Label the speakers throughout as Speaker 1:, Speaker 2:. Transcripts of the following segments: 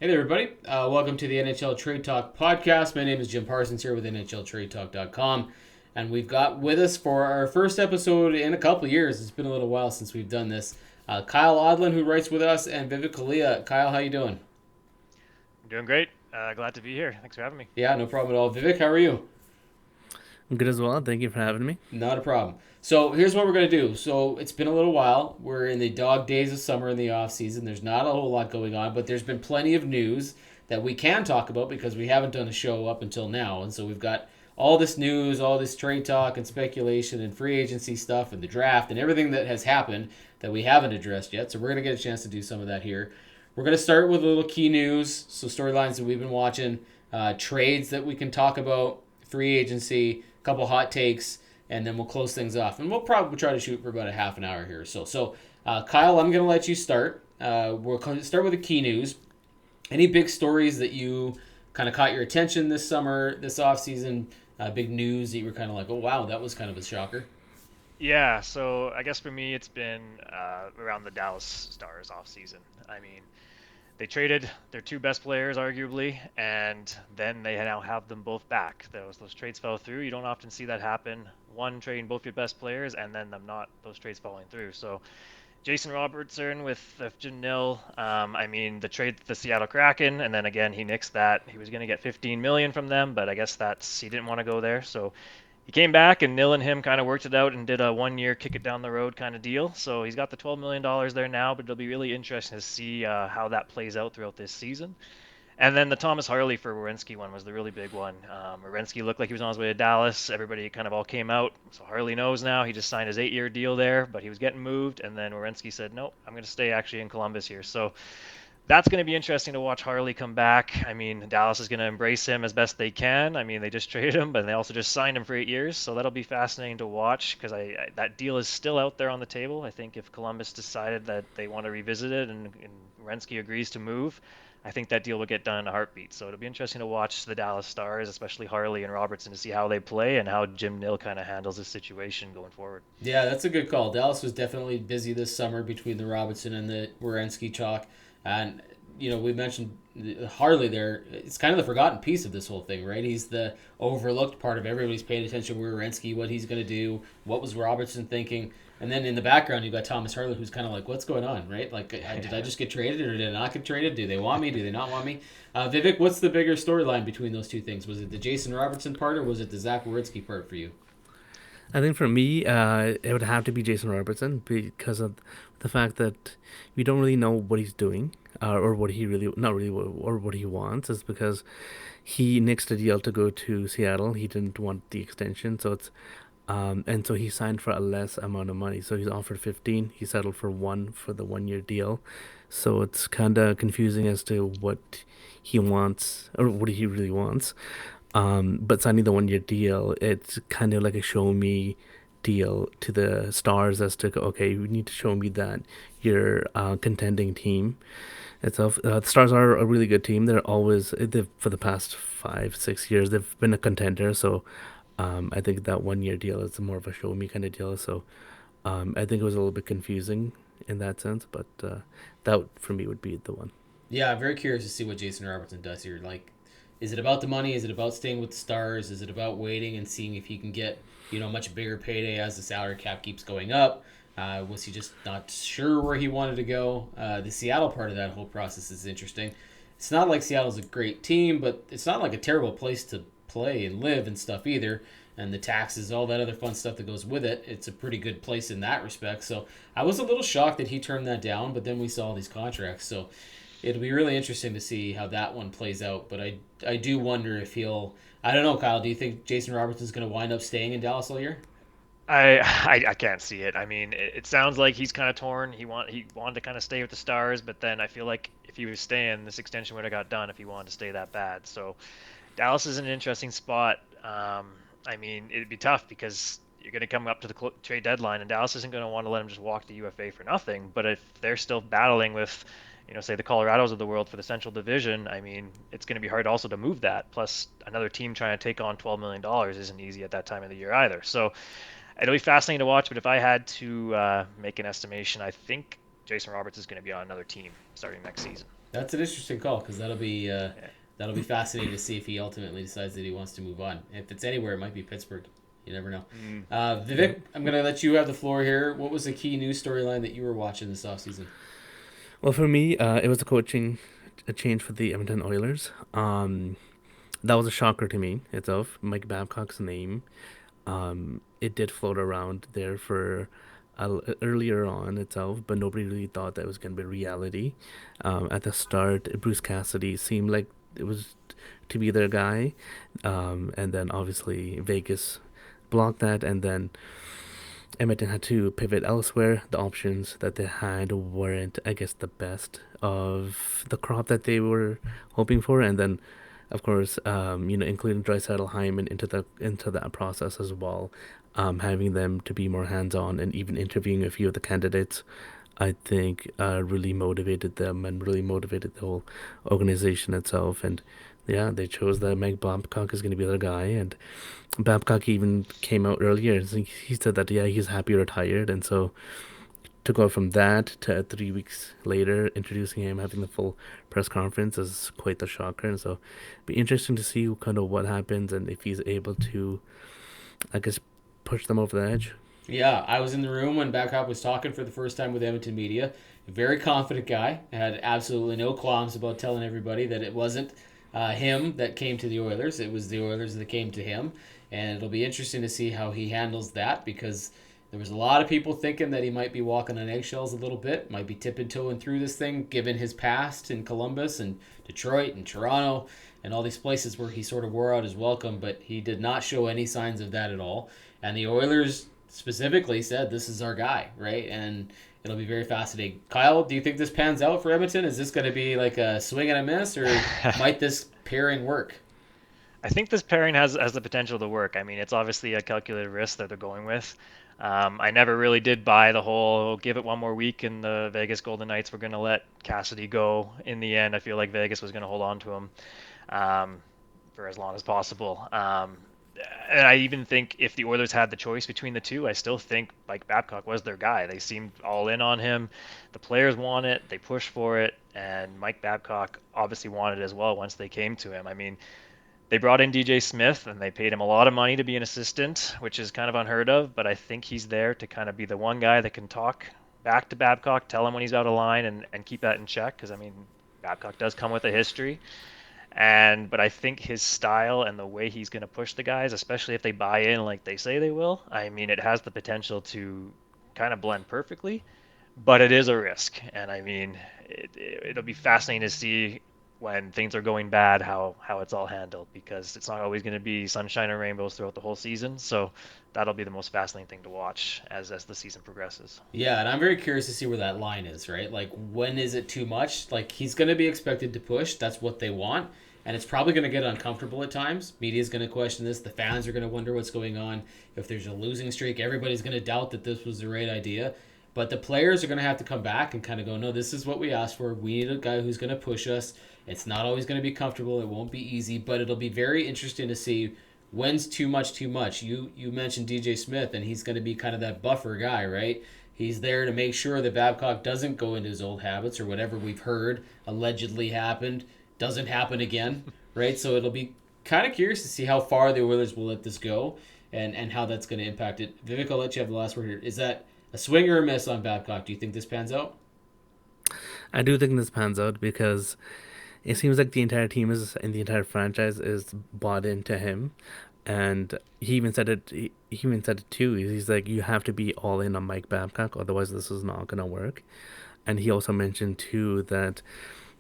Speaker 1: Hey there, everybody. Welcome to the NHL Trade Talk Podcast. My name is Jim Parsons here with NHLTradeTalk.com. And we've got with us for our first episode in a couple of years. It's been a little while since we've done this. Kyle Odlin, who writes with us, and Vivek Kalia. Kyle, how you doing?
Speaker 2: I'm doing great. Glad to be here. Thanks for having me.
Speaker 1: Yeah, no problem at all. Vivek, how are you?
Speaker 3: I'm good as well. Thank you for having me.
Speaker 1: Not a problem. So here's what we're going to do. So it's been a little while. We're in the dog days of summer in the off season. There's not a whole lot going on, but there's been plenty of news that we can talk about because we haven't done a show up until now. And so we've got all this news, all this trade talk and speculation and free agency stuff and the draft and everything that has happened that we haven't addressed yet. So we're going to get a chance to do some of that here. We're going to start with a little key news. So storylines that we've been watching, trades that we can talk about, free agency, a couple hot takes, and then we'll close things off. And we'll probably try to shoot for about a half an hour here. So Kyle, I'm going to let you start. We'll start with the key news. Any big stories that you kind of caught your attention this summer, this off season? Big news that you were kind of like, oh wow, that was kind of a shocker.
Speaker 2: Yeah, so I guess for me it's been around the Dallas Stars off season. I mean, they traded their two best players, arguably, and then they now have them both back. Those trades fell through. You don't often see that happen. One trading both your best players and then them not those trades falling through. So Jason Robertson with Jim Nill. I mean, the trade to the Seattle Kraken, and then again he nixed that. He was going to get 15 million from them, but I guess that's he didn't want to go there. So he came back, and Nill and him kind of worked it out and did a 1 year kick it down the road kind of deal. So he's got the $12 million there now, but it'll be really interesting to see how that plays out throughout this season. And then the Thomas Harley for Werenski one was the really big one. Werenski looked like he was on his way to Dallas. Everybody kind of all came out. So Harley knows now. He just signed his 8 year deal there, but he was getting moved. And then Werenski said, no, I'm going to stay actually in Columbus here. So that's going to be interesting to watch Harley come back. I mean, Dallas is going to embrace him as best they can. I mean, they just traded him, but they also just signed him for 8 years. So that'll be fascinating to watch because that deal is still out there on the table. I think if Columbus decided that they want to revisit it and Werenski agrees to move, I think that deal will get done in a heartbeat. So it'll be interesting to watch the Dallas Stars, especially Harley and Robertson, to see how they play and how Jim Nill kind of handles this situation going forward.
Speaker 1: Yeah, that's a good call. Dallas was definitely busy this summer between the Robinson and the Werenski chalk. And, we mentioned Harley there. It's kind of the forgotten piece of this whole thing, right? He's the overlooked part of everybody's paying attention to Werenski, what he's going to do, what was Robertson thinking. And then in the background, you've got Thomas Harley, who's kind of like, what's going on, right? Like, did I just get traded or did I not get traded? Do they want me? Do they not want me? Vivek, what's the bigger storyline between those two things? Was it the Jason Robertson part or was it the Zach Werenski part for you?
Speaker 3: I think for me, it would have to be Jason Robertson because of the fact that we don't really know what he's doing or what he really, not really, or what he wants. Is because he nixed a deal to go to Seattle. He didn't want the extension, so and so he signed for a less amount of money. So he's offered 15. He settled for one for the 1 year deal. So it's kind of confusing as to what he wants or what he really wants. But signing the 1 year deal, it's kind of like a show me deal to the Stars as to okay, you need to show me that you're a contending team itself. The Stars are a really good team. They've for the past 5 6 years they've been a contender. So I think that 1 year deal is more of a show me kind of deal. So I think it was a little bit confusing in that sense, but that for me would be the one.
Speaker 1: Yeah, I'm very curious to see what Jason Robertson does here. Like, is it about the money? Is it about staying with the Stars? Is it about waiting and seeing if he can get a much bigger payday as the salary cap keeps going up? Was he just not sure where he wanted to go? The Seattle part of that whole process is interesting. It's not like Seattle's a great team, but it's not like a terrible place to play and live and stuff either. And the taxes, all that other fun stuff that goes with it, it's a pretty good place in that respect. So I was a little shocked that he turned that down, but then we saw these contracts. So it'll be really interesting to see how that one plays out. But I do wonder if he'll. I don't know, Kyle. Do you think Jason Robertson's going to wind up staying in Dallas all year?
Speaker 2: I can't see it. I mean, it sounds like he's kind of torn. He wanted to kind of stay with the Stars, but then I feel like if he was staying, this extension would have got done if he wanted to stay that bad. So Dallas is an interesting spot. I mean, it'd be tough because you're going to come up to the trade deadline, and Dallas isn't going to want to let him just walk to UFA for nothing. But if they're still battling with, say the Colorados of the world for the Central Division, I mean, it's going to be hard also to move that. Plus, another team trying to take on $12 million isn't easy at that time of the year either. So it'll be fascinating to watch. But if I had to make an estimation, I think Jason Roberts is going to be on another team starting next season.
Speaker 1: That's an interesting call because that'll be fascinating to see if he ultimately decides that he wants to move on. If it's anywhere, it might be Pittsburgh. You never know.
Speaker 2: Mm.
Speaker 1: Vivek, I'm going to let you have the floor here. What was the key news storyline that you were watching this offseason?
Speaker 3: Well, for me, it was a change for the Edmonton Oilers. That was a shocker to me itself. Mike Babcock's name, it did float around there for earlier on itself, but nobody really thought that was going to be reality. At the start, Bruce Cassidy seemed like it was to be their guy, and then obviously Vegas blocked that, and then Edmonton had to pivot elsewhere. The options that they had weren't, I guess, the best of the crop that they were hoping for, and then, of course, including Draisaitl, Hyman into that process as well, having them to be more hands on and even interviewing a few of the candidates, I think, really motivated them and really motivated the whole organization itself. And yeah, they chose that Mike Babcock is going to be their guy, and Babcock even came out earlier. He said that yeah, he's happy retired, and so to go from that to 3 weeks later introducing him, having the full press conference is quite the shocker. And so, be interesting to see kind of what happens and if he's able to, I guess, push them over the edge.
Speaker 1: Yeah, I was in the room when Babcock was talking for the first time with Edmonton media. A very confident guy. Had absolutely no qualms about telling everybody that it wasn't him that came to the Oilers. It was the Oilers that came to him. And it'll be interesting to see how he handles that because there was a lot of people thinking that he might be walking on eggshells a little bit, might be tipping-toeing through this thing, given his past in Columbus and Detroit and Toronto and all these places where he sort of wore out his welcome, but he did not show any signs of that at all. And the Oilers specifically said, this is our guy, right? And it'll be very fascinating. Kyle, do you think this pans out for Edmonton? Is this going to be like a swing and a miss, or might this pairing work?
Speaker 2: I think this pairing has the potential to work. I mean, it's obviously a calculated risk that they're going with. I never really did buy the whole give it one more week and the Vegas Golden Knights were going to let Cassidy go. In the end, I feel like Vegas was going to hold on to him for as long as possible. And I even think if the Oilers had the choice between the two, I still think Mike Babcock was their guy. They seemed all in on him. The players want it. They pushed for it. And Mike Babcock obviously wanted it as well once they came to him. I mean, they brought in DJ Smith and they paid him a lot of money to be an assistant, which is kind of unheard of, but I think he's there to kind of be the one guy that can talk back to Babcock, tell him when he's out of line and keep that in check because I mean, Babcock does come with a history. But I think his style and the way he's going to push the guys, especially if they buy in like they say they will, I mean, it has the potential to kind of blend perfectly, but it is a risk. And I mean, it'll be fascinating to see when things are going bad, how it's all handled, because it's not always going to be sunshine and rainbows throughout the whole season. So that'll be the most fascinating thing to watch as the season progresses.
Speaker 1: Yeah, and I'm very curious to see where that line is, right? Like, when is it too much? Like, he's going to be expected to push. That's what they want. And it's probably going to get uncomfortable at times. Media's going to question this. The fans are going to wonder what's going on. If there's a losing streak, everybody's going to doubt that this was the right idea. But the players are going to have to come back and kind of go, no, this is what we asked for. We need a guy who's going to push us. It's not always going to be comfortable. It won't be easy, but it'll be very interesting to see when's too much too much. You mentioned DJ Smith, and he's going to be kind of that buffer guy, right? He's there to make sure that Babcock doesn't go into his old habits or whatever we've heard allegedly happened doesn't happen again, right? So it'll be kind of curious to see how far the Oilers will let this go and how that's going to impact it. Vivek, I'll let you have the last word here. Is that a swing or a miss on Babcock? Do you think this pans out?
Speaker 3: I do think this pans out because it seems like the entire team is and the entire franchise is bought into him, and he even said it. He even said it too. He's like, you have to be all in on Mike Babcock, otherwise this is not gonna work. And he also mentioned too that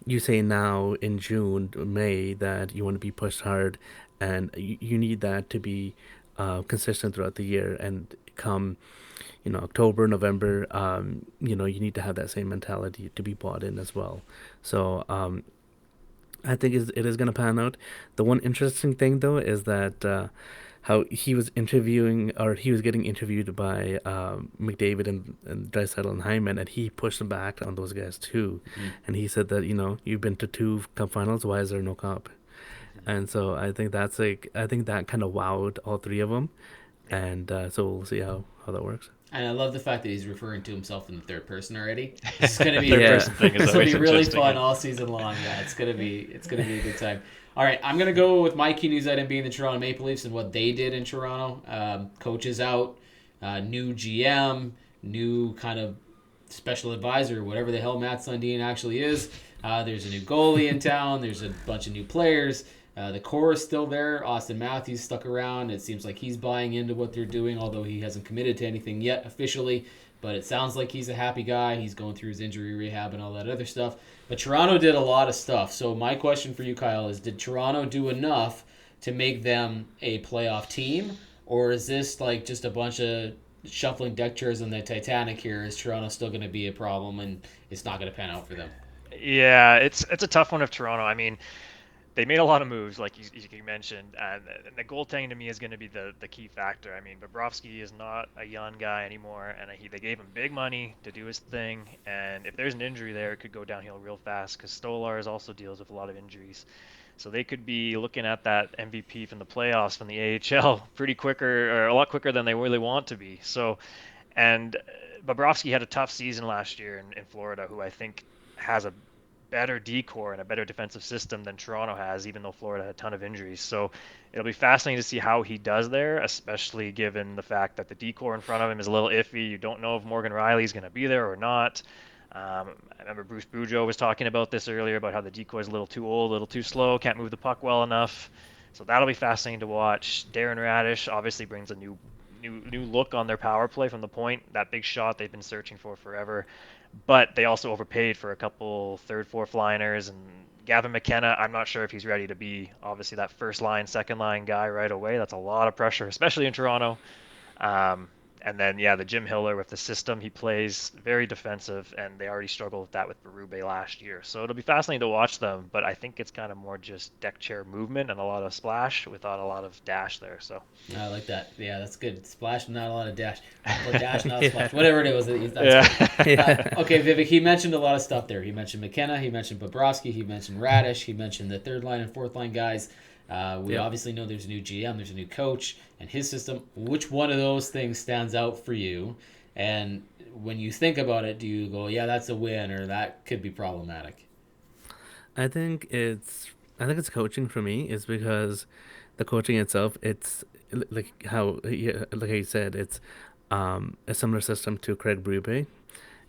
Speaker 3: you say now in June, May that you want to be pushed hard, and you need that to be consistent throughout the year. And come, October, November, you need to have that same mentality to be bought in as well. So I think it is going to pan out. The one interesting thing, though, is that how he was getting interviewed by McDavid and Draisaitl and Hyman, and he pushed back on those guys too. Mm-hmm. And he said that, you've been to 2 cup finals, why is there no cup? Mm-hmm. And so I think that kind of wowed all 3 of them. And so we'll see how that works.
Speaker 1: And I love the fact that he's referring to himself in the third person already. This is gonna be
Speaker 2: Third
Speaker 3: Yeah.
Speaker 2: person thing is
Speaker 1: this will
Speaker 2: always
Speaker 1: be really
Speaker 2: interesting.
Speaker 1: fun all season long. Yeah, it's gonna be a good time. All right, I'm gonna go with my key news item being the Toronto Maple Leafs and what they did in Toronto. Coach is out, new GM, new kind of special advisor, whatever the hell Matt Sundin actually is. There's a new goalie in town. There's a bunch of new players. The core is still there. Austin Matthews stuck around. It seems like he's buying into what they're doing, although he hasn't committed to anything yet officially. But it sounds like he's a happy guy. He's going through his injury rehab and all that other stuff. But Toronto did a lot of stuff. So my question for you, Kyle, is did Toronto do enough to make them a playoff team? Or is this like just a bunch of shuffling deck chairs on the Titanic here? Is Toronto still going to be a problem and it's not going to pan out for them?
Speaker 2: Yeah, it's a tough one of Toronto. I mean, they made a lot of moves, like you mentioned, and the goaltending to me is going to be the key factor. I mean, Bobrovsky is not a young guy anymore, and they gave him big money to do his thing. And if there's an injury there, it could go downhill real fast because Stolarz also deals with a lot of injuries. So they could be looking at that MVP from the playoffs from the AHL pretty quicker, or a lot quicker than they really want to be. So, and Bobrovsky had a tough season last year in Florida, who I think has a better decor and a better defensive system than Toronto has, even though Florida had a ton of injuries. So it'll be fascinating to see how he does there, especially given the fact that the decor in front of him is a little iffy. You don't know if Morgan Riley's going to be there or not. I remember Bruce Boudreau was talking about this earlier about how the decoy is a little too old, a little too slow, can't move the puck well enough. So that'll be fascinating to watch. Darren Radish obviously brings a new look on their power play from the point, that big shot they've been searching for forever. But they also overpaid for a couple third, fourth liners, and Gavin McKenna, I'm not sure if he's ready to be obviously that first line, second line guy right away. That's a lot of pressure, especially in Toronto. And then, yeah, the Jim Hiller with the system he plays, very defensive, and they already struggled with that with Berube last year. So it'll be fascinating to watch them, but I think it's kind of more just deck chair movement and a lot of splash without a lot of dash there. So
Speaker 1: I like that. Yeah, that's good. Splash, not a lot of dash. Or dash, not splash. Whatever it was. That's
Speaker 2: yeah.
Speaker 1: good. Okay, Vivek, he mentioned a lot of stuff there. He mentioned McKenna, he mentioned Bobrovsky, he mentioned Radish, he mentioned the third line and fourth line guys. We obviously know there's a new GM, there's a new coach, and his system. Which one of those things stands out for you? And when you think about it, do you go, yeah, that's a win, or that could be problematic?
Speaker 3: I think it's coaching for me is because the coaching itself, it's like how like I said, it's a similar system to Craig Berube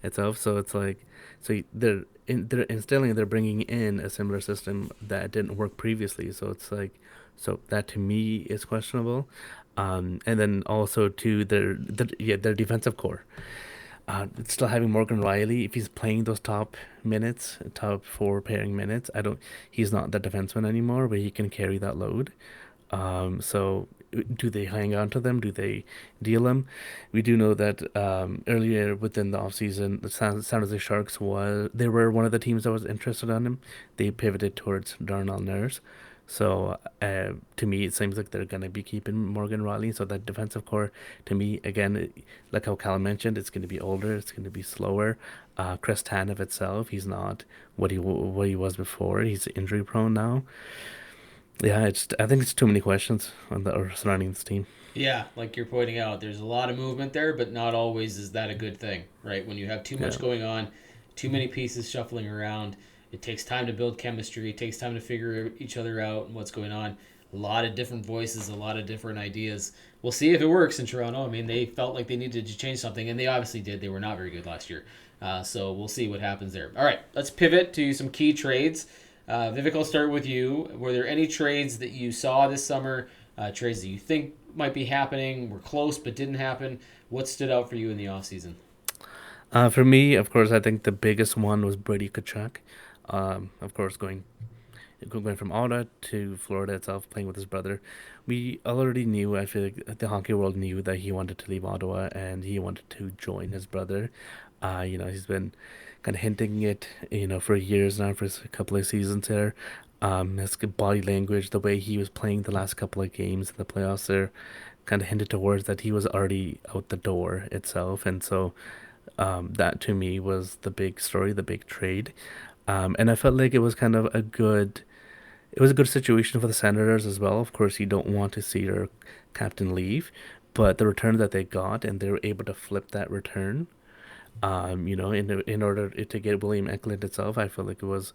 Speaker 3: itself. So it's like they're bringing in a similar system that didn't work previously. So it's like so that to me is questionable. And then also to their defensive core. Still having Morgan Riley, if he's playing those top minutes, top four pairing minutes, he's not the defenseman anymore, but he can carry that load. So do they hang on to them? Do they deal them? We do know that earlier within the offseason, the San Jose Sharks they were one of the teams that was interested on him. They pivoted towards Darnell Nurse. So to me, it seems like they're going to be keeping Morgan Riley. So that defensive core, to me, again, like how Cal mentioned, it's going to be older. It's going to be slower. Chris Tanev itself, he's not what he was before. He's injury prone now. Yeah, I think it's too many questions surrounding this team.
Speaker 1: Yeah, like you're pointing out, there's a lot of movement there, but not always is that a good thing, right? When you have too much going on, too many pieces shuffling around, it takes time to build chemistry. It takes time to figure each other out and what's going on. A lot of different voices, a lot of different ideas. We'll see if it works in Toronto. I mean, they felt like they needed to change something, and they obviously did. They were not very good last year. So we'll see what happens there. All right, let's pivot to some key trades. Vivek, I'll start with you. Were there any trades that you saw this summer, trades that you think might be happening, were close but didn't happen? What stood out for you in the offseason?
Speaker 3: For me, of course, I think the biggest one was Brady Tkachuk. Of course, going from Ottawa to Florida itself, playing with his brother. We already knew, I feel like the hockey world knew that he wanted to leave Ottawa and he wanted to join his brother. He's been kind of hinting it, for years now, for a couple of seasons there. His body language, the way he was playing the last couple of games in the playoffs there, kind of hinted towards that he was already out the door itself. And so that to me was the big story, the big trade. And I felt like it was kind of a good situation for the Senators as well. Of course, you don't want to see your captain leave, but the return that they got, and they were able to flip that return. In order to get William Eklund itself, I feel like it was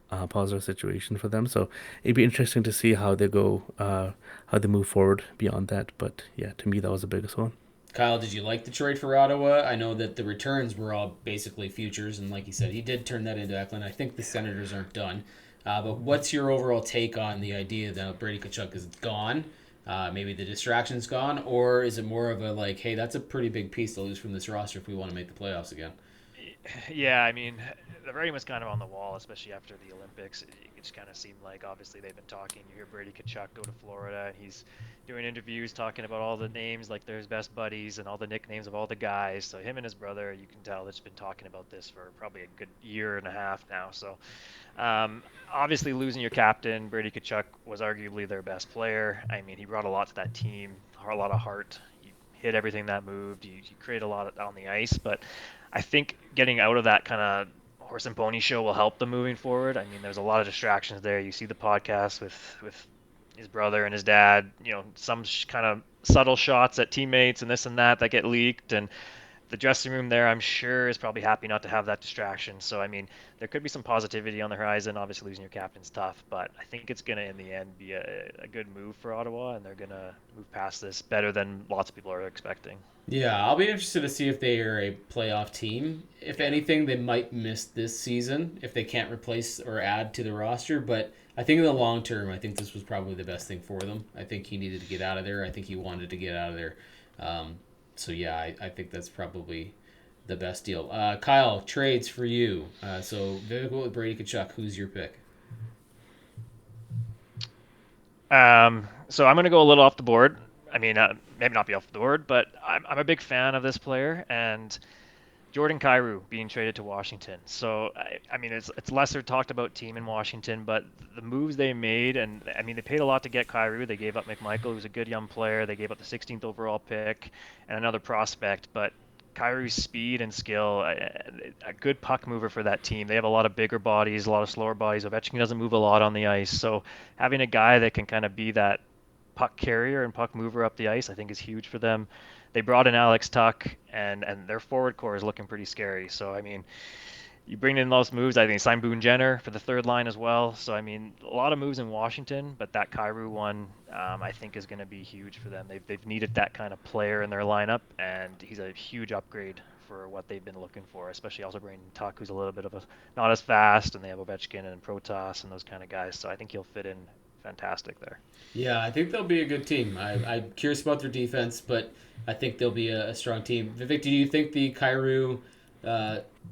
Speaker 3: a positive situation for them. So it'd be interesting to see how they go, how they move forward beyond that. But yeah, to me, that was the biggest one.
Speaker 1: Kyle, did you like the trade for Ottawa? I know that the returns were all basically futures, and like you said, he did turn that into Eklund. I think the Senators aren't done. But what's your overall take on the idea that Brady Tkachuk is gone? Maybe the distraction's gone, or is it more of a like, hey, that's a pretty big piece to lose from this roster if we want to make the playoffs again?
Speaker 2: Yeah, I mean, the writing was kind of on the wall, especially after the Olympics. It just kind of seemed like obviously they've been talking. You hear Brady Tkachuk go to Florida, and he's doing interviews talking about all the names, like they're his best buddies, and all the nicknames of all the guys. So him and his brother, you can tell, they've been talking about this for probably a good year and a half now. So obviously losing your captain, Brady Tkachuk, was arguably their best player. I mean, he brought a lot to that team, a lot of heart. You hit everything that moved. You create a lot on the ice, but I think getting out of that kind of horse and pony show will help them moving forward. I mean, there's a lot of distractions there. You see the podcast with his brother and his dad, some kind of subtle shots at teammates and this and that get leaked. And the dressing room there, I'm sure, is probably happy not to have that distraction. So, I mean, there could be some positivity on the horizon. Obviously, losing your captain's tough, but I think it's going to, in the end, be a good move for Ottawa, and they're going to move past this better than lots of people are expecting.
Speaker 1: Yeah, I'll be interested to see if they are a playoff team. If anything, they might miss this season if they can't replace or add to the roster. But I think in the long term, I think this was probably the best thing for them. I think he needed to get out of there. I think he wanted to get out of there. So yeah, I think that's probably the best deal. Kyle, trades for you. So Vivek with Brady Tkachuk, who's your pick?
Speaker 2: So I'm going to go a little off the board. I mean, maybe not be off the board, but I'm a big fan of this player and Jordan Kyrou being traded to Washington. So I mean, it's lesser talked about team in Washington, but the moves they made, and I mean, they paid a lot to get Kyrou. They gave up McMichael, who was a good young player. They gave up the 16th overall pick and another prospect, but Kyrou's speed and skill, a good puck mover for that team. They have a lot of bigger bodies, a lot of slower bodies. Ovechkin doesn't move a lot on the ice, so having a guy that can kind of be that puck carrier and puck mover up the ice, I think is huge for them. They brought in Alex Tuck, and their forward core is looking pretty scary. So, I mean, you bring in those moves. I think sign Boone Jenner for the third line as well. So, I mean, a lot of moves in Washington, but that Kyrou one, I think, is going to be huge for them. They've needed that kind of player in their lineup, and he's a huge upgrade for what they've been looking for, especially also bringing Tuck, who's a little bit of not as fast, and they have Ovechkin and Protas and those kind of guys. So I think he'll fit in fantastic there.
Speaker 1: Yeah, I think they'll be a good team. I'm curious about their defense, but I think they'll be a strong team. Vivek, do you think the Kyrou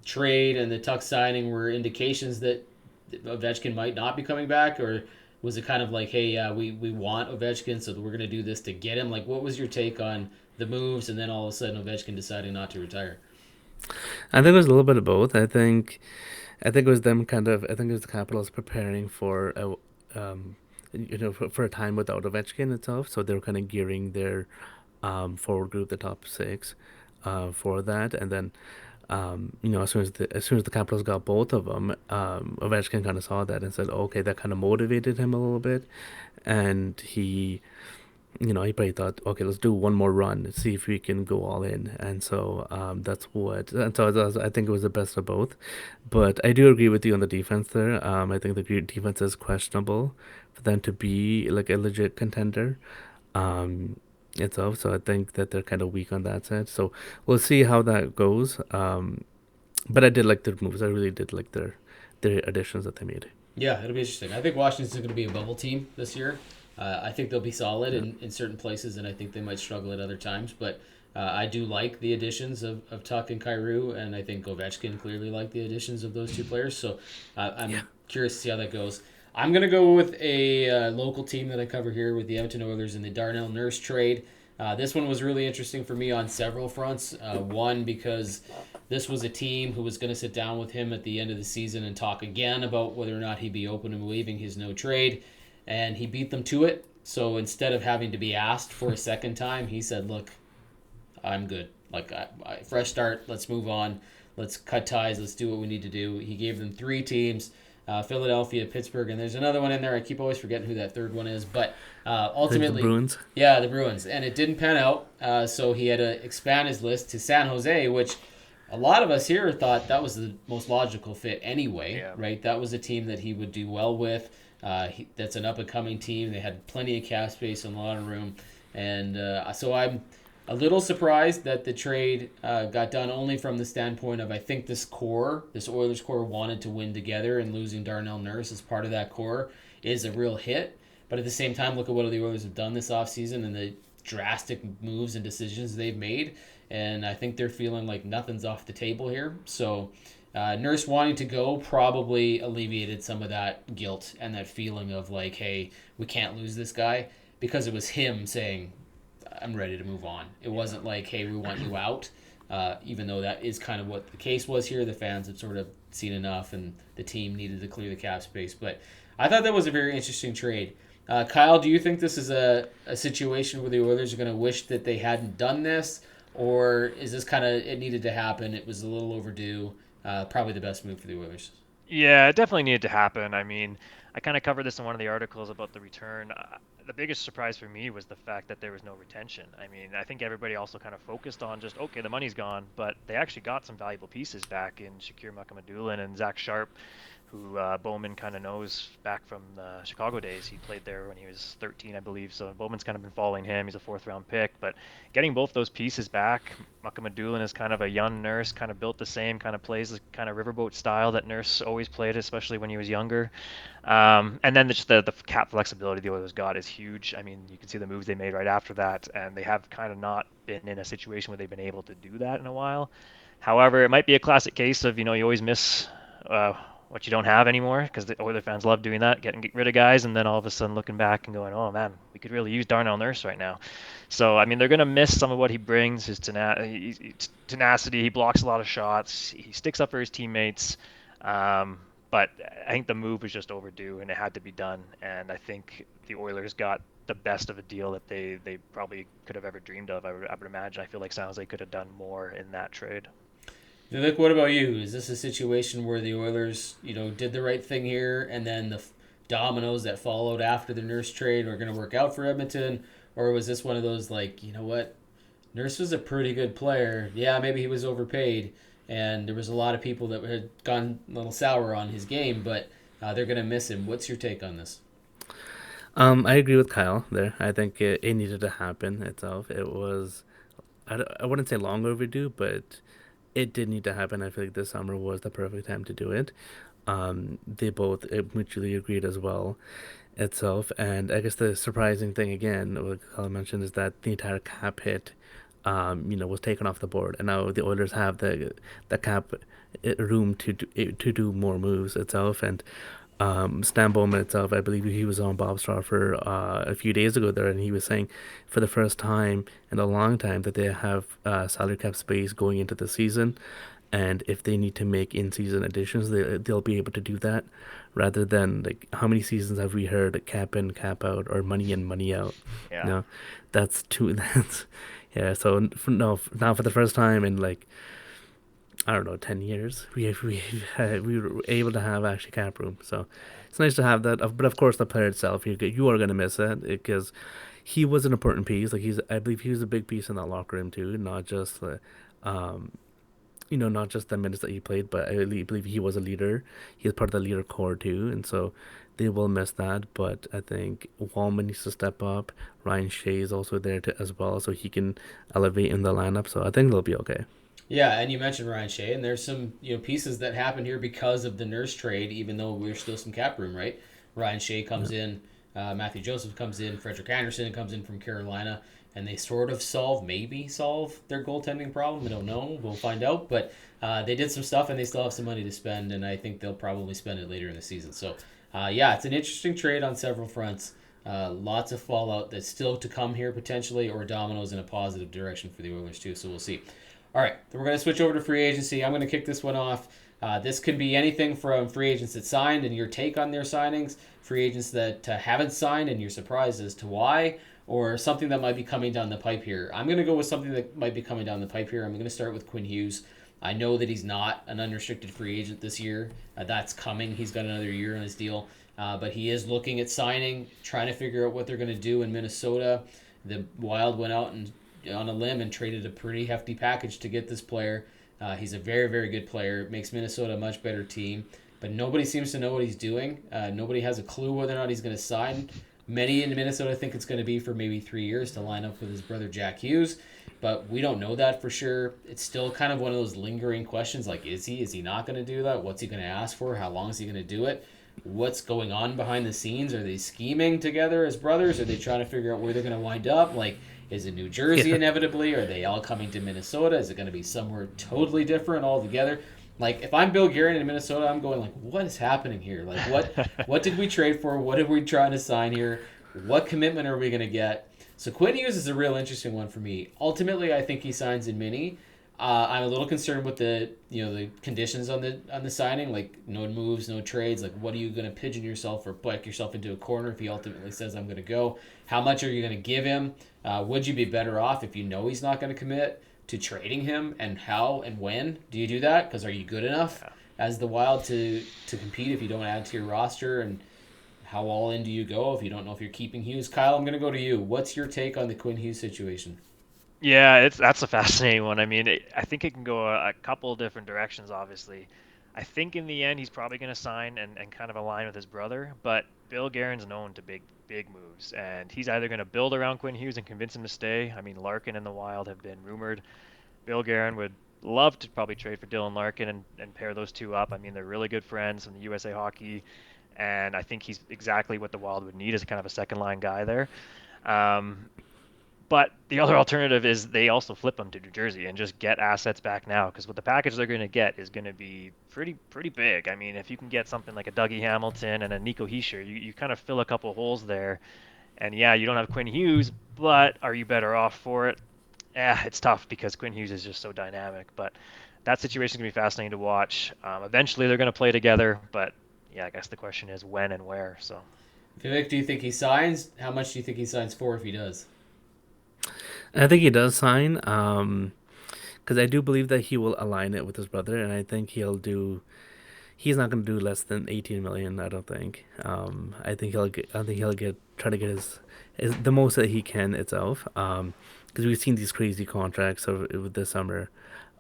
Speaker 1: trade and the Tuck signing were indications that Ovechkin might not be coming back, or was it kind of like, hey, we want Ovechkin, so we're going to do this to get him? Like, what was your take on the moves and then all of a sudden Ovechkin deciding not to retire?
Speaker 3: I think it was a little bit of both. I think it was them kind of. I think it was the Capitals preparing for for a time without Ovechkin itself. So they were kind of gearing their forward group, the top six, for that. And then, as soon as the Capitals got both of them, Ovechkin kind of saw that and said, okay, that kind of motivated him a little bit, and he probably thought, okay, let's do one more run, see if we can go all in. And so I think it was the best of both. But I do agree with you on the defense there. I think the defense is questionable for them to be like a legit contender itself. So I think that they're kind of weak on that side. So we'll see how that goes. But I did like their moves. I really did like their additions that they made.
Speaker 1: Yeah, it'll be interesting. I think Washington's going to be a bubble team this year. I think they'll be solid in certain places, and I think they might struggle at other times. But I do like the additions of Tuck and Kyrou, and I think Ovechkin clearly like the additions of those two players. So I'm curious to see how that goes. I'm going to go with a local team that I cover here with the Edmonton Oilers in the Darnell Nurse trade. This one was really interesting for me on several fronts. One, because this was a team who was going to sit down with him at the end of the season and talk again about whether or not he'd be open and waiving his no trade. And he beat them to it. So instead of having to be asked for a second time, he said, look, I'm good. Like, fresh start. Let's move on. Let's cut ties. Let's do what we need to do. He gave them 3 teams. Philadelphia, Pittsburgh, and there's another one in there. I keep always forgetting who that third one is, but
Speaker 3: The
Speaker 1: ultimately,
Speaker 3: Bruins.
Speaker 1: yeah, the Bruins, and it didn't pan out. So he had to expand his list to San Jose, which a lot of us here thought that was the most logical fit anyway,
Speaker 2: Yeah.
Speaker 1: right? That was a team that he would do well with. That's an up-and-coming team. They had plenty of cap space and a lot of room. And so I'm a little surprised that the trade got done only from the standpoint of I think this Oilers core wanted to win together, and losing Darnell Nurse as part of that core is a real hit. But at the same time, look at what the Oilers have done this offseason and the drastic moves and decisions they've made. And I think they're feeling like nothing's off the table here. So Nurse wanting to go probably alleviated some of that guilt and that feeling of like, hey, we can't lose this guy, because it was him saying, I'm ready to move on. It wasn't like, hey, we want you out, even though that is kind of what the case was here. The fans had sort of seen enough and the team needed to clear the cap space. But I thought that was a very interesting trade. Kyle, do you think this is a situation where the Oilers are going to wish that they hadn't done this? Or is this kind of, it needed to happen, it was a little overdue, probably the best move for the Oilers?
Speaker 2: Yeah, it definitely needed to happen. I mean, I kind of covered this in one of the articles about the return. The biggest surprise for me was the fact that there was no retention. I mean, I think everybody also kind of focused on just, okay, the money's gone, but they actually got some valuable pieces back in Shakir Mukhamadullin and Zach Sharp, who Bowman kind of knows back from the Chicago days. He played there when he was 13, I believe. So Bowman's kind of been following him. He's a fourth-round pick. But getting both those pieces back, Mukhamadullin is kind of a young Nurse, kind of built the same, kind of plays the kind of riverboat style that Nurse always played, especially when he was younger. And then just the cap flexibility the Oilers got is huge. I mean, you can see the moves they made right after that, and they have kind of not been in a situation where they've been able to do that in a while. However, it might be a classic case of, you always miss what you don't have anymore, because the Oilers fans love doing that, getting rid of guys, and then all of a sudden looking back and going, oh man, we could really use Darnell Nurse right now. So, I mean, they're going to miss some of what he brings, his tenacity. He blocks a lot of shots. He sticks up for his teammates. But I think the move was just overdue, and it had to be done. And I think the Oilers got the best of a deal that they probably could have ever dreamed of. I would imagine. I feel like San Jose could have done more in that trade.
Speaker 1: Vivek, what about you? Is this a situation where the Oilers, did the right thing here, and then the dominoes that followed after the Nurse trade are going to work out for Edmonton? Or was this one of those, like, you know what? Nurse was a pretty good player. Yeah, maybe he was overpaid, and there was a lot of people that had gone a little sour on his game, but they're going to miss him. What's your take on this?
Speaker 3: I agree with Kyle there. I think it needed to happen itself. It was, I wouldn't say long overdue, but it did need to happen. I feel like this summer was the perfect time to do it. They both mutually agreed as well itself. And I guess the surprising thing, again, what Kyle mentioned, is that the entire cap hit, was taken off the board. And now the Oilers have the cap room to do more moves itself. And Stan Bowman itself, I believe he was on Bob Stauffer a few days ago there, and he was saying for the first time in a long time that they have salary cap space going into the season, and if they need to make in-season additions, they'll be able to do that, rather than like how many seasons have we heard cap in, cap out, or money in, money out?
Speaker 2: Yeah.
Speaker 3: That's too. That's yeah. So now for the first time in like, I don't know, 10 years, we were able to have actually cap room. So it's nice to have that. But of course, the player itself, you are going to miss it, because he was an important piece. Like I believe he was a big piece in that locker room too, not just not just the minutes that he played, but I believe he was a leader. He was part of the leader core too, and so they will miss that. But I think Wallman needs to step up. Ryan Shea is also there as well, so he can elevate in the lineup. So I think they'll be okay.
Speaker 1: Yeah, and you mentioned Ryan Shea, and there's some pieces that happened here because of the Nurse trade, even though there's still some cap room, right? Ryan Shea comes in, Matthew Joseph comes in, Frederick Anderson comes in from Carolina, and they sort of solve their goaltending problem. I don't know. We'll find out. But they did some stuff, and they still have some money to spend, and I think they'll probably spend it later in the season. So, it's an interesting trade on several fronts. Lots of fallout that's still to come here potentially, or dominoes in a positive direction for the Oilers too, so we'll see. All right, then we're going to switch over to free agency. I'm going to kick this one off. This could be anything from free agents that signed and your take on their signings, free agents that haven't signed and you're surprised as to why, or something that might be coming down the pipe here. I'm going to go with something that might be coming down the pipe here. I'm going to start with Quinn Hughes. I know that he's not an unrestricted free agent this year. That's coming. He's got another year on his deal. But he is looking at signing, trying to figure out what they're going to do in Minnesota. The Wild went out and on a limb and traded a pretty hefty package to get this player. He's a very, very good player. It makes Minnesota a much better team. But nobody seems to know what he's doing. Nobody has a clue whether or not he's going to sign. Many in Minnesota think it's going to be for maybe 3 years to line up with his brother Jack Hughes. But we don't know that for sure. It's still kind of one of those lingering questions, like, is he? Is he not going to do that? What's he going to ask for? How long is he going to do it? What's going on behind the scenes? Are they scheming together as brothers? Are they trying to figure out where they're going to wind up? Like, is it New Jersey inevitably? Are they all coming to Minnesota? Is it going to be somewhere totally different altogether? Like, if I'm Bill Guerin in Minnesota, I'm going like, what is happening here? Like, what did we trade for? What are we trying to sign here? What commitment are we going to get? So Quinn Hughes is a real interesting one for me. Ultimately, I think he signs in Mini. I'm a little concerned with the conditions on the signing, like no moves, no trades. Like, what are you going to pigeon yourself or back yourself into a corner if he ultimately says I'm going to go? How much are you going to give him? Would you be better off if you know he's not going to commit to trading him, and how and when do you do that? Because are you good enough as the Wild to compete if you don't add to your roster? And how all in do you go if you don't know if you're keeping Hughes? Kyle, I'm going to go to you. What's your take on the Quinn Hughes situation?
Speaker 2: Yeah, that's a fascinating one. I mean, I think it can go a couple of different directions, obviously. I think in the end he's probably going to sign and kind of align with his brother, but Bill Guerin's known to big moves, and he's either going to build around Quinn Hughes and convince him to stay. I mean, Larkin and the Wild have been rumored. Bill Guerin would love to probably trade for Dylan Larkin and pair those two up. I mean, they're really good friends from the USA Hockey, and I think he's exactly what the Wild would need as kind of a second line guy there. But the other alternative is they also flip him to New Jersey and just get assets back now, because what the package they're going to get is going to be pretty big. I mean, if you can get something like a Dougie Hamilton and a Nico Hischier, you kind of fill a couple of holes there. And yeah, you don't have Quinn Hughes, but are you better off for it? It's tough because Quinn Hughes is just so dynamic. But that situation is going to be fascinating to watch. Eventually they're going to play together, but yeah, I guess the question is when and where. So,
Speaker 1: Vivek, do you think he signs? How much do you think he signs for if he does?
Speaker 3: I think he does sign, because I do believe that he will align it with his brother, and I think he's not going to do less than 18 million. I don't think. I think he'll try to get his the most that he can itself. Because we've seen these crazy contracts over this summer.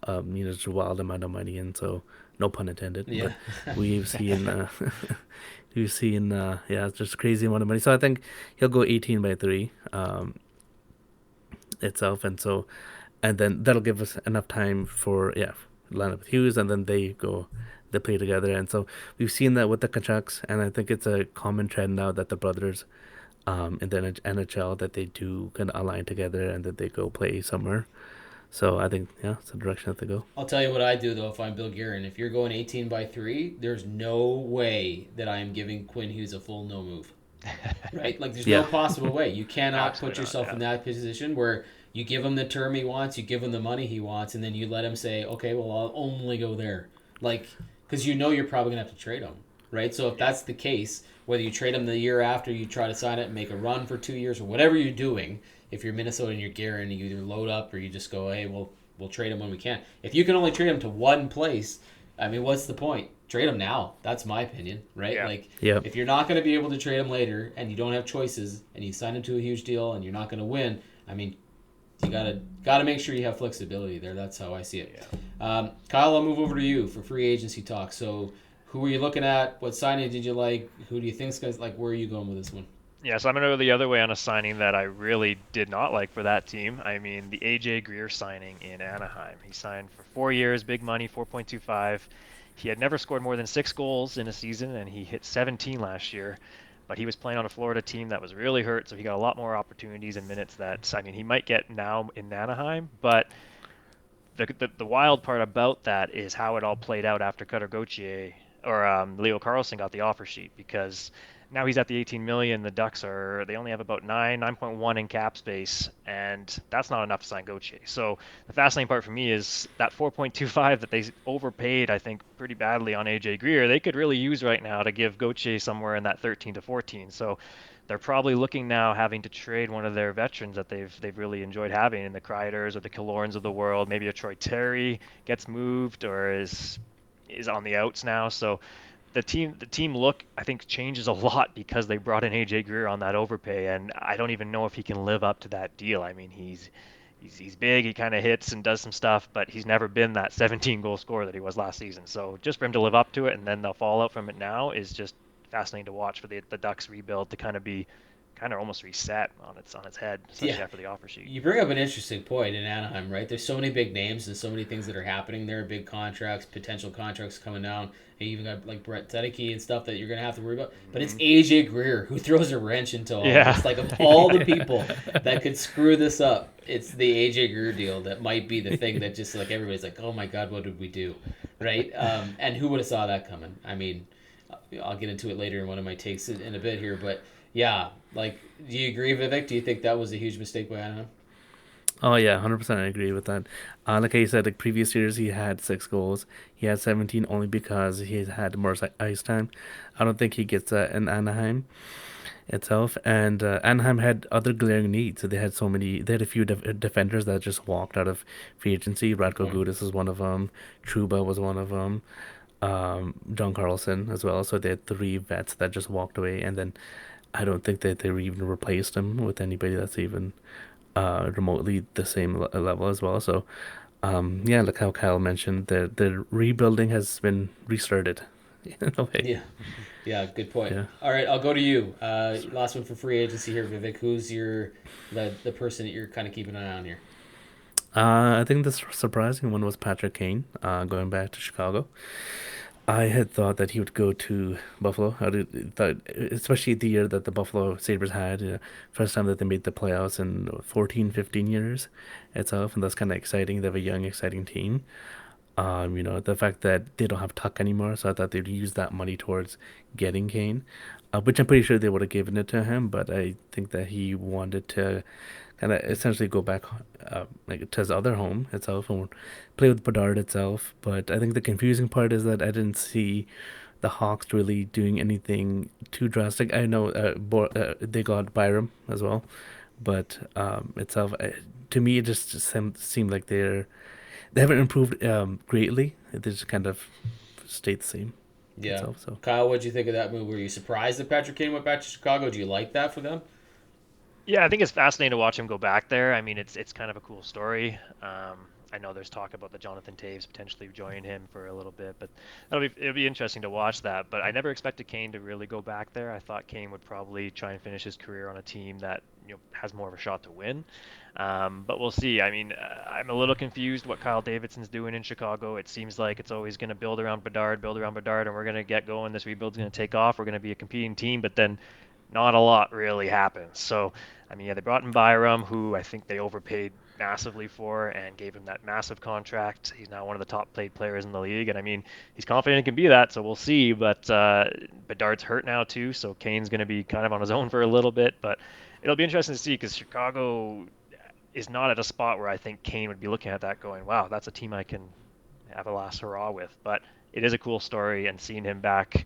Speaker 3: Just a wild amount of money, and so no pun intended.
Speaker 1: Yeah.
Speaker 3: But we've seen it's just crazy amount of money. So I think he'll go 18/3 itself, and then that'll give us enough time for line up with Hughes, and then they play together. And so we've seen that with the Kachucks, and I think it's a common trend now that the brothers in the NHL, that they do kind of align together and that they go play somewhere. So I think it's the direction that they go.
Speaker 1: I'll tell you what I do though if I'm Bill Guerin. If you're going 18/3, there's no way that I am giving Quinn Hughes a full no move. Right? Like, there's no possible way. You cannot put yourself in that position where you give him the term he wants, you give him the money he wants, and then you let him say, okay, well, I'll only go there. Like, because you know you're probably going to have to trade him, right? So if that's the case, whether you trade him the year after, you try to sign it and make a run for 2 years, or whatever you're doing, if you're Minnesota and you're Guerin, you either load up or you just go, hey, we'll trade him when we can. If you can only trade him to one place, I mean, what's the point? Trade him now. That's my opinion, right? If you're not going to be able to trade him later and you don't have choices and you sign him to a huge deal and you're not going to win, I mean, you gotta make sure you have flexibility there. That's how I see it. Kyle, I'll move over to you for free agency talk. So, who were you looking at? What signing did you like? Who do you think's guys like? Where are you going with this one?
Speaker 2: Yeah, so I'm going to go the other way on a signing that I really did not like for that team. I mean, the AJ Greer signing in Anaheim. He signed for 4 years, big money, 4.25. He had never scored more than 6 goals in a season, and he hit 17 last year. But he was playing on a Florida team that was really hurt, so he got a lot more opportunities and minutes he might get now in Anaheim. But the wild part about that is how it all played out after Cutter Gauthier or Leo Carlson got the offer sheet, because Now he's at the 18 million. The Ducks they only have about 9.1 in cap space, and that's not enough to sign Gauthier. So the fascinating part for me is that 4.25 that they overpaid, I think, pretty badly on AJ Greer. They could really use right now to give Gauthier somewhere in that 13 to 14. So they're probably looking now having to trade one of their veterans that they've really enjoyed having in the Kreiders or the Killorns of the world. Maybe a Troy Terry gets moved or is on the outs now. So the team look, I think, changes a lot because they brought in AJ Greer on that overpay, and I don't even know if he can live up to that deal. I mean, he's big, he kind of hits and does some stuff, but he's never been that 17 goal scorer that he was last season. So just for him to live up to it, and then the fallout from it now is just fascinating to watch for the Ducks rebuild to kind of be almost reset on its head, especially after the offer sheet.
Speaker 1: You bring up an interesting point in Anaheim, right? There's so many big names and so many things that are happening there, big contracts, potential contracts coming down. And you even got like Brett Sedeke and stuff that you're going to have to worry about. But it's AJ Greer who throws a wrench into all this. Like, of all the people that could screw this up, it's the AJ Greer deal that might be the thing that just, like, everybody's like, oh my God, what did we do? Right? And who would have saw that coming? I mean, I'll get into it later in one of my takes in a bit here, but yeah, like, do you agree, Vivek? Do you think that was a huge mistake by Anaheim?
Speaker 3: Oh yeah, 100%. I agree with that. Like I said, like previous years, he had 6 goals. He had 17 only because he had more ice time. I don't think he gets that in Anaheim itself. And Anaheim had other glaring needs. So they had so many. They had a few defenders that just walked out of free agency. Radko Gudas is one of them. Trouba was one of them. John Carlson as well. So they had 3 vets that just walked away, and then I don't think that they even replaced him with anybody that's even remotely the same level as well. So, yeah, like how Kyle mentioned, the rebuilding has been restarted in a way.
Speaker 1: Yeah, good point.
Speaker 3: Yeah.
Speaker 1: All right, I'll go to you. Last one for free agency here, Vivek. Who's the person that you're kind of keeping an eye on here?
Speaker 3: I think the surprising one was Patrick Kane, going back to Chicago. I had thought that he would go to Buffalo. Thought, especially the year that the Buffalo Sabres had, first time that they made the playoffs in 14, 15 years itself, and that's kind of exciting. They have a young, exciting team. The fact that they don't have Tuck anymore, so I thought they'd use that money towards getting Kane, which I'm pretty sure they would have given it to him, but I think that he wanted to kind of essentially go back like to his other home itself and play with Bedard itself. But I think the confusing part is that I didn't see the Hawks really doing anything too drastic. I know they got Byram as well, but itself to me it just seemed like they haven't improved greatly. They just kind of stayed the same.
Speaker 1: Yeah.
Speaker 3: Itself, so.
Speaker 1: Kyle, what did you think of that move? Were you surprised that Patrick Kane went back to Chicago? Do you like that for them?
Speaker 2: Yeah, I think it's fascinating to watch him go back there. I mean, it's kind of a cool story. I know there's talk about the Jonathan Taves potentially joining him for a little bit, but it'll be interesting to watch that. But I never expected Kane to really go back there. I thought Kane would probably try and finish his career on a team that has more of a shot to win. But we'll see. I mean, I'm a little confused what Kyle Davidson's doing in Chicago. It seems like it's always going to build around Bedard, and we're going to get going. This rebuild's going to take off. We're going to be a competing team, but then not a lot really happens. So, I mean, yeah, they brought in Byram, who I think they overpaid massively for and gave him that massive contract. He's now one of the top paid players in the league, and I mean, he's confident he can be that, so we'll see. But Bedard's hurt now too, so Kane's going to be kind of on his own for a little bit. But it'll be interesting to see because Chicago is not at a spot where I think Kane would be looking at that going, wow, that's a team I can have a last hurrah with. But it is a cool story, and seeing him back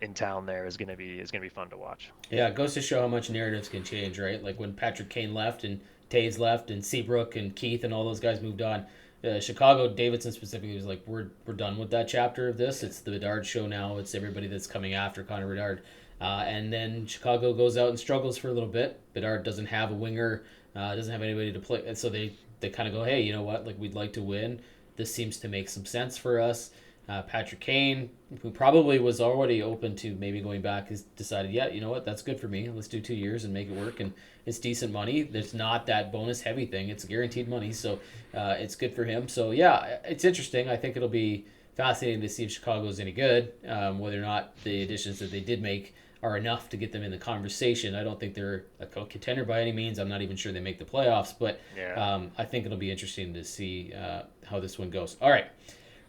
Speaker 2: in town there is gonna be fun to watch.
Speaker 1: Yeah, it goes to show how much narratives can change, right? Like when Patrick Kane left and Taves left and Seabrook and Keith and all those guys moved on. Chicago, Davidson specifically was like, we're done with that chapter of this. It's the Bedard show now. It's everybody that's coming after Connor Bedard. And then Chicago goes out and struggles for a little bit. Bedard doesn't have a winger, doesn't have anybody to play. And so they kind of go, hey, you know what? Like, we'd like to win. This seems to make some sense for us. Patrick Kane, who probably was already open to maybe going back, has decided, yeah, you know what, that's good for me. Let's do 2 years and make it work. And it's decent money. There's not that bonus heavy thing. It's guaranteed money. So it's good for him. So, yeah, it's interesting. I think it'll be fascinating to see if Chicago's any good, whether or not the additions that they did make are enough to get them in the conversation. I don't think they're a contender by any means. I'm not even sure they make the playoffs. But I think it'll be interesting to see how this one goes. All right.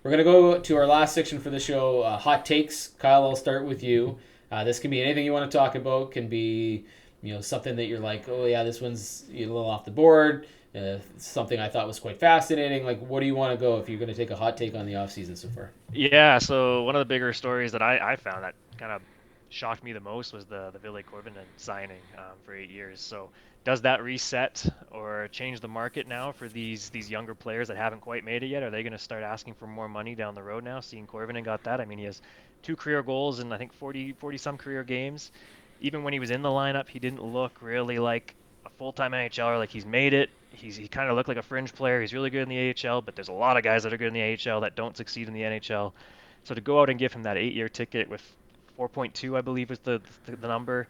Speaker 1: We're going to go to our last section for the show, hot takes. Kyle, I'll start with you. This can be anything you want to talk about. Can be, something that you're like, oh yeah, this one's a little off the board. Something I thought was quite fascinating. Like, what do you want to go if you're going to take a hot take on the off season so far?
Speaker 2: Yeah, so one of the bigger stories that I found that kind of shocked me the most was the Ville Koivunen signing for 8 years. So does that reset or change the market now for these younger players that haven't quite made it yet? Are they going to start asking for more money down the road now? Seeing Koivunen got that. I mean, he has 2 career goals in I think 40 some career games. Even when he was in the lineup, he didn't look really like a full-time NHLer. Like he's made it. He kind of looked like a fringe player. He's really good in the AHL, but there's a lot of guys that are good in the AHL that don't succeed in the NHL. So to go out and give him that 8-year ticket with 4.2, I believe was the number,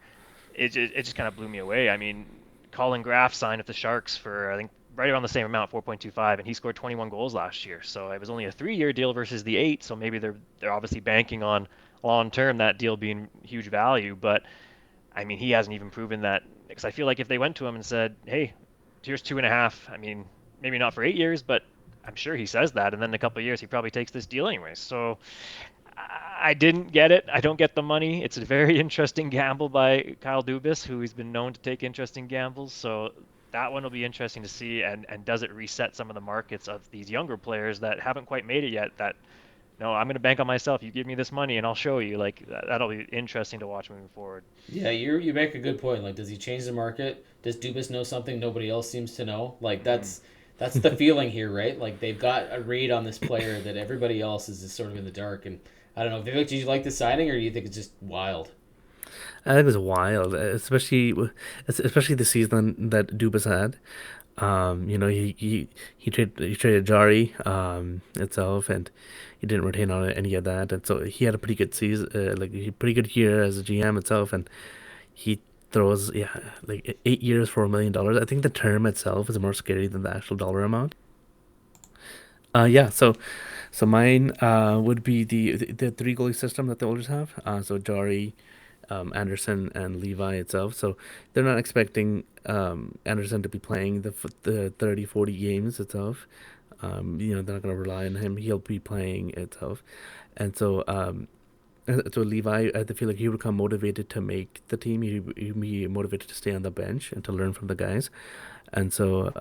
Speaker 2: it just kind of blew me away. I mean, Colin Graff signed with the Sharks for I think right around the same amount, 4.25, and he scored 21 goals last year. So it was only a 3-year deal versus the 8. So maybe they're obviously banking on long term that deal being huge value. But I mean, he hasn't even proven that because I feel like if they went to him and said, "Hey, here's 2.5," I mean, maybe not for 8 years, but I'm sure he says that, and then in a couple of years he probably takes this deal anyway. So I didn't get it. I don't get the money. It's a very interesting gamble by Kyle Dubas, who has been known to take interesting gambles. So that one will be interesting to see. And does it reset some of the markets of these younger players that haven't quite made it yet? That no, I'm going to bank on myself. You give me this money and I'll show you. Like that'll be interesting to watch moving forward.
Speaker 1: Yeah, you make a good point. Like, does he change the market? Does Dubas know something nobody else seems to know? Like, that's the feeling here, right? Like, they've got a read on this player that everybody else is just sort of in the dark. And I don't know, Vivek, did you like the signing, or do you think it's just wild?
Speaker 3: I think it's wild, especially the season that Dubas had. He traded Jari itself, and he didn't retain on any of that, and so he had a pretty good season, pretty good year as a GM itself, and he throws like 8 years for $1 million. I think the term itself is more scary than the actual dollar amount. Yeah, so mine would be the three goalie system that the Oilers have. So Jari, Anderson, and Levi itself. So they're not expecting Anderson to be playing the 30, 40 games itself. They're not going to rely on him. He'll be playing itself. And so Levi, I feel like he would become motivated to make the team. He'd be motivated to stay on the bench and to learn from the guys. And so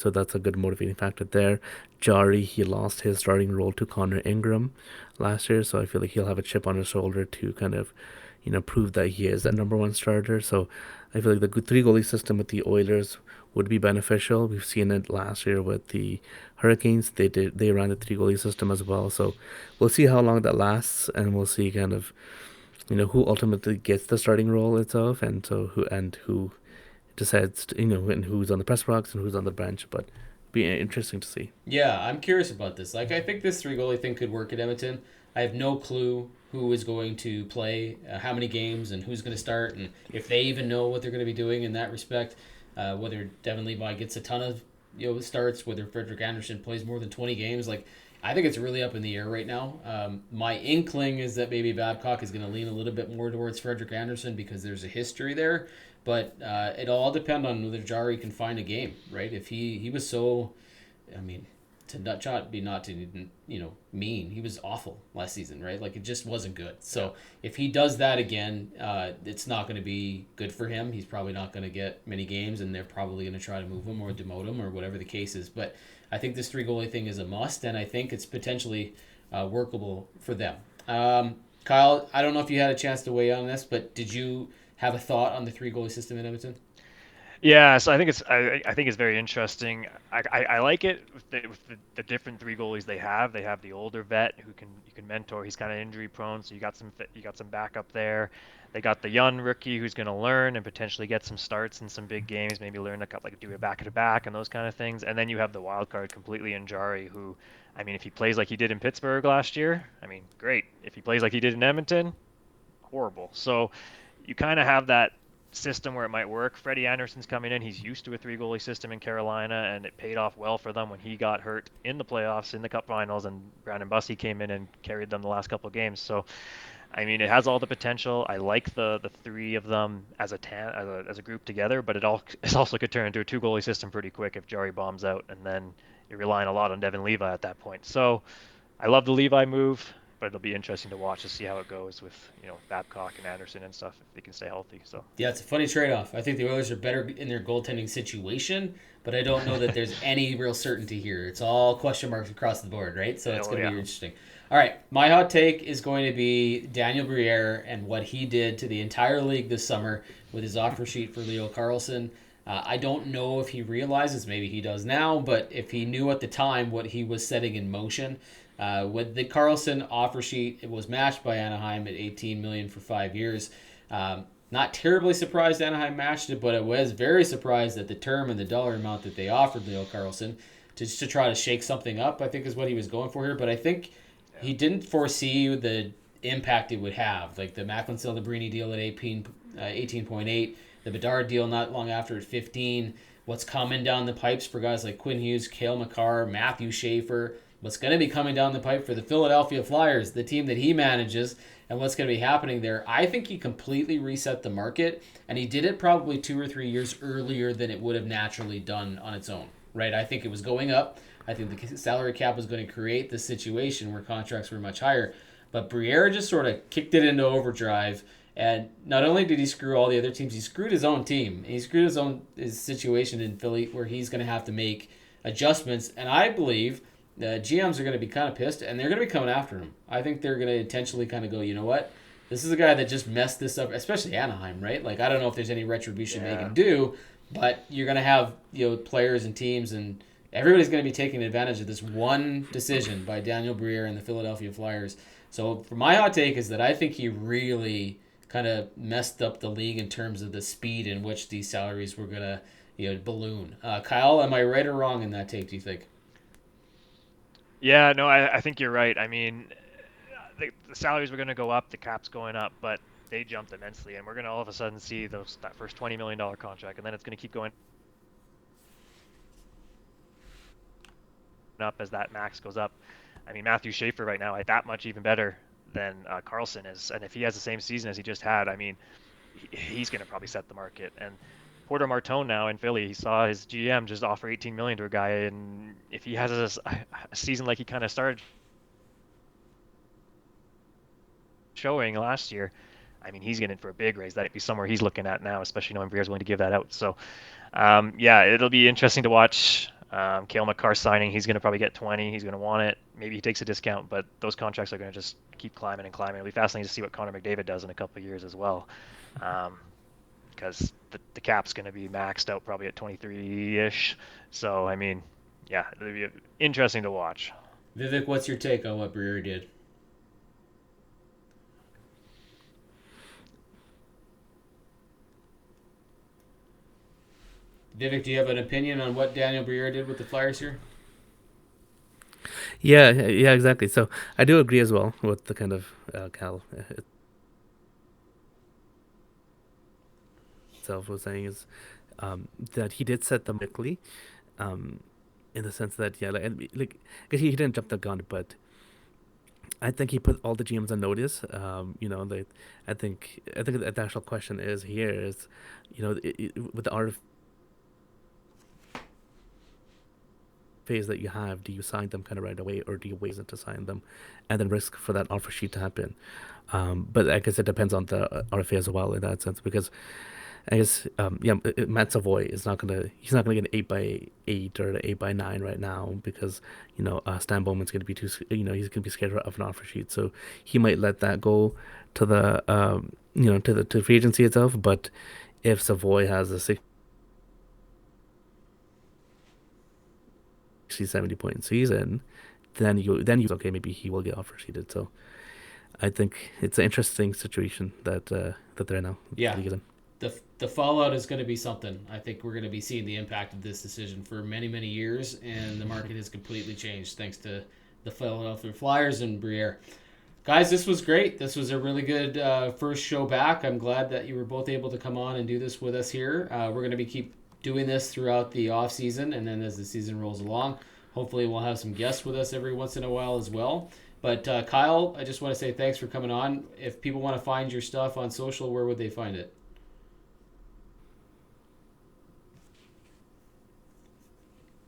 Speaker 3: that's a good motivating factor there. Jari, he lost his starting role to Connor Ingram last year, so I feel like he'll have a chip on his shoulder to kind of, prove that he is a number one starter. So I feel like the three goalie system with the Oilers would be beneficial. We've seen it last year with the Hurricanes. They ran the three goalie system as well. So we'll see how long that lasts, and we'll see kind of, who ultimately gets the starting role itself, and who decides, and who's on the press box and who's on the bench. But be interesting to see.
Speaker 1: Yeah, I'm curious about this. Like, I think this three goalie thing could work at Edmonton. I have no clue who is going to play, how many games, and who's going to start, and if they even know what they're going to be doing in that respect. Whether Devin Levi gets a ton of starts, whether Frederick Anderson plays more than 20 games. Like, I think it's really up in the air right now. My inkling is that maybe Babcock is going to lean a little bit more towards Frederick Anderson because there's a history there. But it'll all depend on whether Jari can find a game, right? If he was so, I mean, to not be not to mean, he was awful last season, right? Like, it just wasn't good. So if he does that again, it's not going to be good for him. He's probably not going to get many games, and they're probably going to try to move him or demote him or whatever the case is. But I think this three goalie thing is a must, and I think it's potentially workable for them. Kyle, I don't know if you had a chance to weigh in on this, but did you have a thought on the three goalie system in Edmonton?
Speaker 2: Yeah, so I think it's very interesting. I like it with the different three goalies they have. They have the older vet who you can mentor. He's kind of injury prone, so you got some backup there. They got the young rookie who's going to learn and potentially get some starts in some big games, maybe learn do a back to back and those kind of things. And then you have the wild card completely in Jari, who, I mean, if he plays like he did in Pittsburgh last year, I mean, great. If he plays like he did in Edmonton, horrible. So you kind of have that system where it might work. Freddie Anderson's coming in. He's used to a three goalie system in Carolina, and it paid off well for them when he got hurt in the playoffs, in the Cup Finals, and Brandon Bussey came in and carried them the last couple of games. So, I mean, it has all the potential. I like the three of them as a group together, but it also could turn into a two goalie system pretty quick if Jari bombs out, and then you're relying a lot on Devin Levi at that point. So, I love the Levi move. but it'll be interesting to watch to see how it goes with Babcock and Anderson and stuff if they can stay healthy. So
Speaker 1: Yeah, it's a funny trade-off. I think the Oilers are better in their goaltending situation, but I don't know that there's any real certainty here. It's all question marks across the board, right? So it's going to be interesting. All right, my hot take is going to be Daniel Briere and what he did to the entire league this summer with his offer sheet for Leo Carlsson. I don't know if he realizes, maybe he does now, but if he knew at the time what he was setting in motion. With the Carlsson offer sheet, it was matched by Anaheim at $18 million for 5 years. Not terribly surprised Anaheim matched it, but I was very surprised at the term and the dollar amount that they offered Leo Carlsson to try to shake something up, I think is what he was going for here. But I think he didn't foresee the impact it would have. Like the Macklin-Celebrini deal at 18.8, the Bedard deal not long after at 15, what's coming down the pipes for guys like Quinn Hughes, Cale Makar, Matthew Schaefer, what's going to be coming down the pipe for the Philadelphia Flyers, the team that he manages, and what's going to be happening there. I think he completely reset the market, and he did it probably 2 or 3 years earlier than it would have naturally done on its own, right? I think it was going up. I think the salary cap was going to create this situation where contracts were much higher. But Briere just sort of kicked it into overdrive, and not only did he screw all the other teams, he screwed his own team. He screwed his situation in Philly where he's going to have to make adjustments, and I believe the GMs are going to be kind of pissed, and they're going to be coming after him. I think they're going to intentionally kind of go, you know what? This is a guy that just messed this up, especially Anaheim, right? Like, I don't know if there's any retribution they can do, but you're going to have players and teams, and everybody's going to be taking advantage of this one decision by Daniel Briere and the Philadelphia Flyers. So for my hot take is that I think he really kind of messed up the league in terms of the speed in which these salaries were going to balloon. Kyle, am I right or wrong in that take, do you think?
Speaker 2: Yeah, no, I think you're right. I mean, the salaries were going to go up, the cap's going up, but they jumped immensely, and we're going to all of a sudden see that first $20 million contract, and then it's going to keep going up as that max goes up. I mean, Matthew Schaefer right now, that much even better than Carlsson is, and if he has the same season as he just had, I mean, he's going to probably set the market. And Porter Martone now in Philly, he saw his GM just offer $18 million to a guy, and if he has a season like he kind of started showing last year, I mean, he's getting for a big raise. That'd be somewhere he's looking at now, especially knowing Briere's going to give that out. So, yeah, it'll be interesting to watch. Cale Makar signing, he's going to probably get 20. He's going to want it. Maybe he takes a discount, but those contracts are going to just keep climbing and climbing. It'll be fascinating to see what Connor McDavid does in a couple of years as well, because the cap's going to be maxed out probably at 23-ish. So, I mean, yeah, it'll be interesting to watch.
Speaker 1: Vivek, what's your take on what Briere did? Vivek, do you have an opinion on what Daniel Briere did with the Flyers here?
Speaker 3: Yeah, exactly. So I do agree as well with the kind of Cal itself was saying is that he did set them quickly, in the sense that like he didn't jump the gun, but I think he put all the GMs on notice. I think the actual question is here is, with the RFA phase that you have, do you sign them kind of right away, or do you wait to sign them and then risk for that offer sheet to happen? But I guess it depends on the RFA as well in that sense, because I guess Matt Savoy he's not gonna get an 8x8 or an 8x9 right now, because Stan Bowman's gonna be he's gonna be scared of an offer sheet, so he might let that go to the to free agency itself. But if Savoy has a 60-70 point season, then you okay, maybe he will get offer sheeted. So I think it's an interesting situation that they're in now.
Speaker 1: Yeah. The fallout is going to be something. I think we're going to be seeing the impact of this decision for many, many years, and the market has completely changed thanks to the Philadelphia Flyers and Briere. Guys, this was great. This was a really good first show back. I'm glad that you were both able to come on and do this with us here. We're going to keep doing this throughout the off season, and then as the season rolls along, hopefully we'll have some guests with us every once in a while as well. But Kyle, I just want to say thanks for coming on. If people want to find your stuff on social, where would they find it?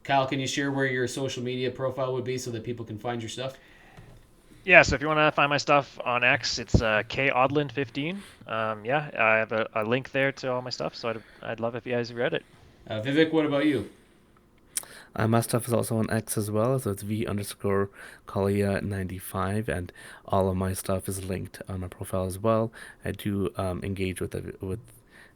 Speaker 1: Kyle, can you share where your social media profile would be so that people can find your stuff?
Speaker 2: Yeah, so if you want to find my stuff on X, it's kodland15. Yeah, I have a link there to all my stuff, so I'd love if you guys read it.
Speaker 1: Vivek, what about you?
Speaker 3: My stuff is also on X as well, so it's V_Kalia95, and all of my stuff is linked on my profile as well. I do engage with the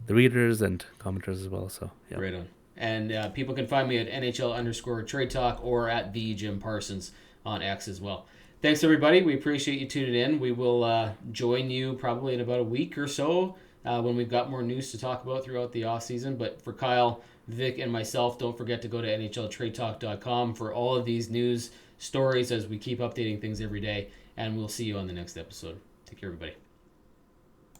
Speaker 3: readers and commenters as well, so yeah.
Speaker 1: Right on. And people can find me at NHL_Trade Talk or at the Jim Parsons on X as well. Thanks, everybody. We appreciate you tuning in. We will join you probably in about a week or so when we've got more news to talk about throughout the offseason. But for Kyle, Vic, and myself, don't forget to go to NHLTradeTalk.com for all of these news stories as we keep updating things every day. And we'll see you on the next episode. Take care, everybody.